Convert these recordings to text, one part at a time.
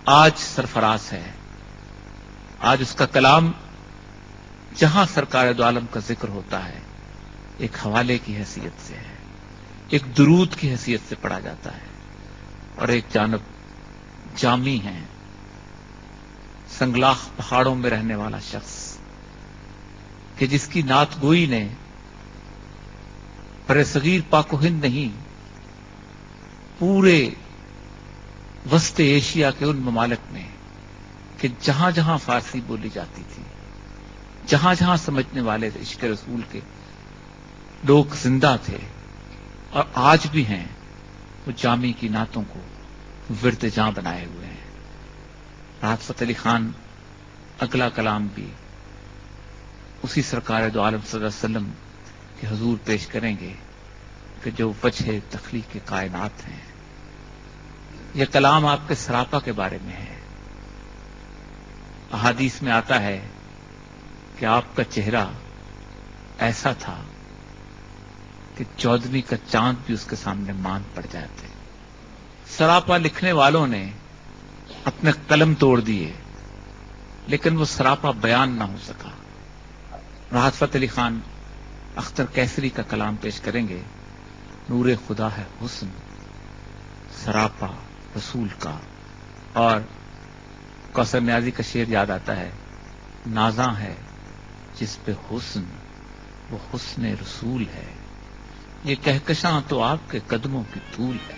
آج سرفراز ہے. آج اس کا کلام جہاں سرکار دو عالم کا ذکر ہوتا ہے ایک حوالے کی حیثیت سے ہے، ایک درود کی حیثیت سے پڑھا جاتا ہے، اور ایک جانب جامی ہے، سنگلاخ پہاڑوں میں رہنے والا شخص کہ جس کی نعت گوئی نے برصغیر پاک و ہند نہیں پورے وسط ایشیا کے ان ممالک میں کہ جہاں جہاں فارسی بولی جاتی تھی، جہاں جہاں سمجھنے والے عشق رسول کے لوگ زندہ تھے اور آج بھی ہیں، وہ جامی کی نعتوں کو ورد جاں بنائے ہوئے ہیں. راحت فتح علی خان اگلا کلام بھی اسی سرکار دو عالم صلی اللہ علیہ وسلم کے حضور پیش کریں گے کہ جو وجہ تخلیق کے کائنات ہیں. یہ کلام آپ کے سراپا کے بارے میں ہے. احادیث میں آتا ہے کہ آپ کا چہرہ ایسا تھا کہ 14ویں کا چاند بھی اس کے سامنے مان پڑ جاتے. سراپا لکھنے والوں نے اپنے قلم توڑ دیے لیکن وہ سراپا بیان نہ ہو سکا. راحت فتح علی خان اختر کیسری کا کلام پیش کریں گے. نور خدا ہے حسن سراپا رسول کا، اور کوثر نیازی کا شعر یاد آتا ہے، نازاں ہے جس پہ حسن وہ حسن رسول ہے، یہ کہکشاں تو آپ کے قدموں کی دھول ہے.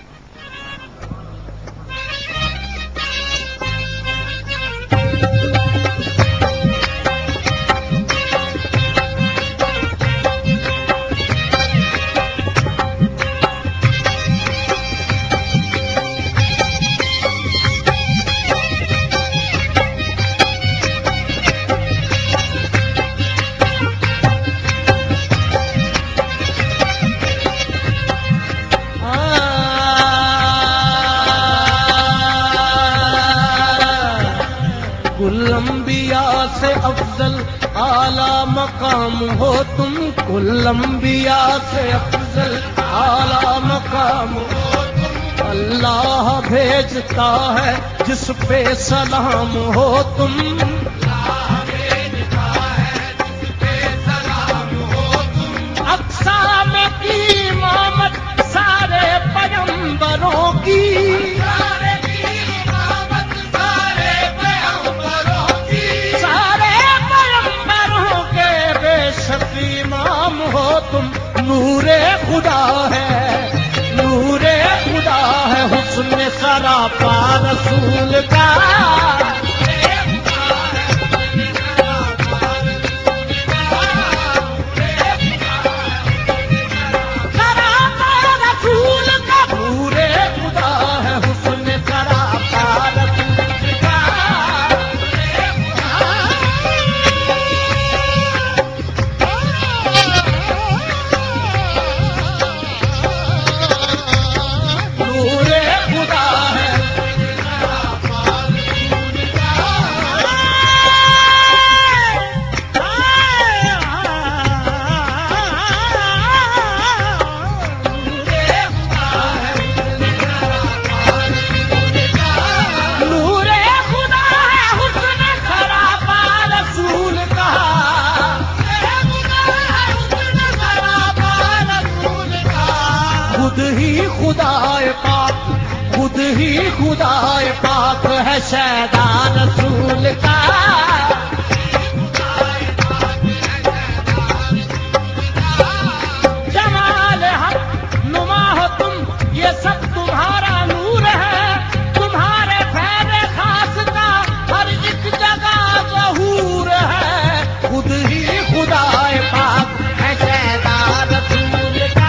انبیاء سے افضل اعلیٰ مقام ہو تم، کل انبیاء سے افضل اعلیٰ مقام ہو تم. اللہ بھیجتا ہے جس پہ سلام ہو تم، اللہ بھیجتا ہے جس پہ سلام ہو تم. اقسام کی امامت سارے پیغمبروں کی، امام ہو تم. نور خدا ہے، نور خدا ہے حسن سراپا رسول کا. سراپا رسول کا، نور خدا ہے حسن سراپا رسول کا. خود ہی خدا پاک ہے شیدا رسول کا. جمال حق نما ہو تم، یہ سب تمہارا نور ہے. تمہارے فیض خاص کا ہر ایک جگہ ظہور ہے. خود ہی خدا پاک ہے شیدا رسول کا.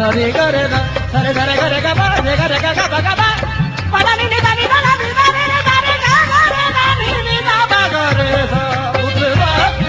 Gare gare da, gare gare gare ga ba, gare gare ga ba ga ba. Pada ni da ni da na ni da ni da ni ga gare da ni da ba gare da. Us waqt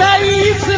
23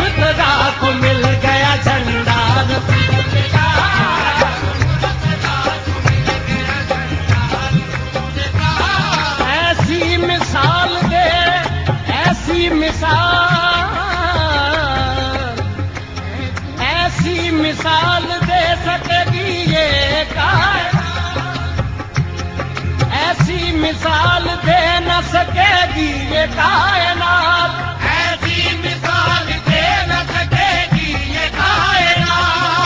Murtaza کو مل گیا جھنڈا ایسی مثال دے ایسی مثال دے سکے گی یہ کائنات ایسی مثال دے نہ سکے گی یہ کائنات ایسی مثال دے نہ سکے گی یہ کائنات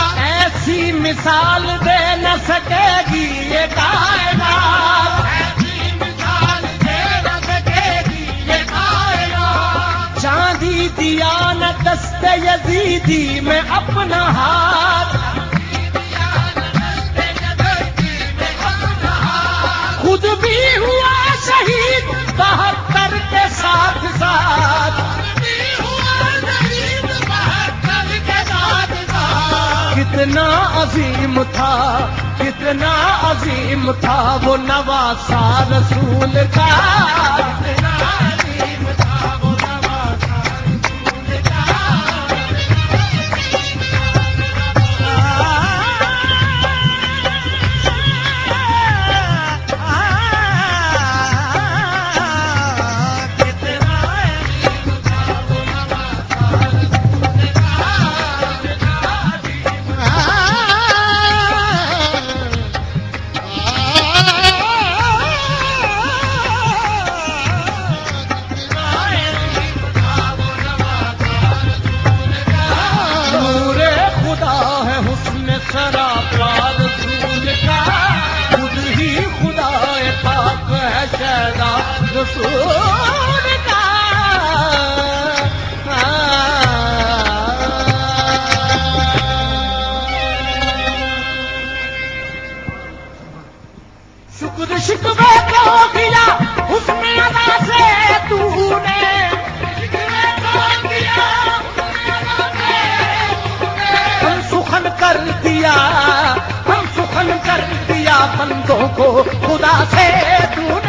ایسی مثال دے نہ سکے گی یہ کائنات ایسی مثال دے نہ سکے گی یہ کائنات چاندی دیا نہ دست یزیدی میں اپنا ہاتھ خود بھی ہوا شہید 72 کے ساتھ ساتھ کتنا عظیم تھا وہ نواسا رسول کا کتنا عظیم تھا وہ نواسا رسول کا رسول کا شکر شکوے کو کیا اس میں ادا سے تو نے ہم سخن کر دیا بندوں کو خدا سے تو